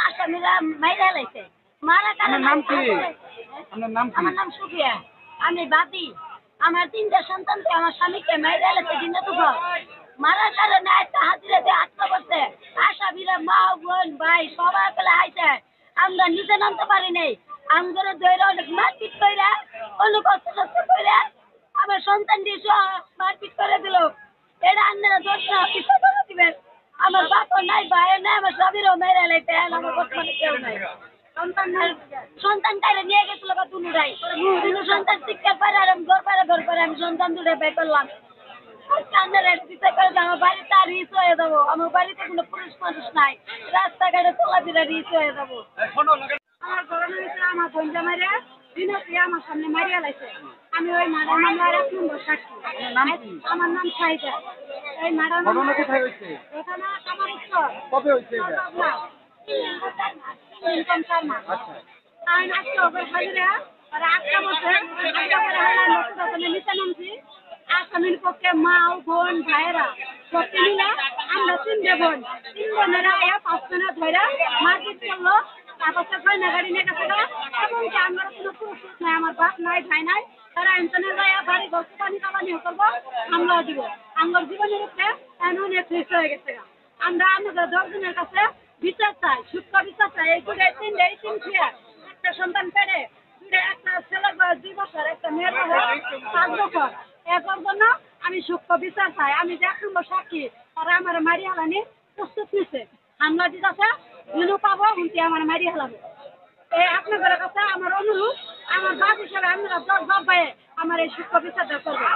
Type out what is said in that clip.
আসামিরা মাইরা লাইছে মারা কারণে। নাম কি? আপনার নাম কি? আমার নাম সুফিয়া। আমি বাদী। আমার 3টা সন্তানকে আমার স্বামীকে মাইরা লাইছে দিনে দুপুর। মারার কারণে একটা হাজিরাতে আটকা পড়ছে। আসামিরা মা বোন ভাই সবাই পেলে আইছে। আমরা নিচে নামতে পারি নাই। আমাদের ধরে অনেক মারপিট কইরা অনেক কষ্ট কইরা আমার সন্তান দিয়ে মারপিট করে দিল। এটা আপনারা দোষ না বিচার করে দিবেন। আমার বাপ নাই ভাই নাই আমার স্বামীরও মেরে লাইতে আমার বর্তমানে কেউ নাই। সন্তান কাইলে নিয়ে গেছিল বা দুনুরাই দুনু সন্তান শিক্ষা পারে আর আমি ঘর পারে আমি সন্তান দুটো বের করলাম। আমার বাড়িতে আর রিচ হয়ে যাবো। আমার বাড়িতে কোনো পুরুষ মানুষ নাই। রাস্তাঘাটে চলাফেরা রিচ হয়ে যাবো। আমার ঘটনা হয়েছে আমার বোন জামাইরা দিনতে আমার সামনে মারিয়া লাইছে। আমি ওই ম্যাডাম আমার 1 নম্বর সাক্ষী। আমার নাম সাইদা। এই ম্যাডাম কোথায় হয়েছে? এখানে আমার উত্তর কবে হয়েছে এটা? ইনকাম শর্মা। আমি আজকে ওকে হাজিরা আর 8টা বছর নিচে নামছি। আসামির পক্ষে মা ও বোন ভাইয়েরা পক্ষে মিলে আমরা 3 বোন 3 বোনেরা 5 জনে ধরে মারপিট করলো। তারপর গয়না গাড়ি নিয়ে গেছে এবং আমরা কোনো পুরুষ নাই আমার বাপ নাই ভাই নাই। তারা ইন্টারনেট বাড়ি গল্প পানি কামানিও করবো আমরাও দিব। আমার জীবনের উপরে অনেক রিস্ক হয়ে গেছে। আমরা আমাদের 10 জনের কাছে বিচার চাই সূক্ষ্ম বিচার চাই। এই 3 একটা সন্তান পেরে একটা ছেলে 2 বছর একটা মেয়ের 5 বছর এরপর জন্য আমি সূক্ষ্ম বিচার চাই। আমি দেখলাম সাক্ষী তারা আমার মারি হালানি প্রস্তুত নিচ্ছে। হামলা দিতেছে দিনও পাবো উনটি আমার মারি হালাবো। এই আপনাদের কাছে আমার অনুরোধ আমার বাপ হিসাবে আপনারা 10 বাপ ভাইয়ে আমার এই সূক্ষ্ম বিচারটা করবো।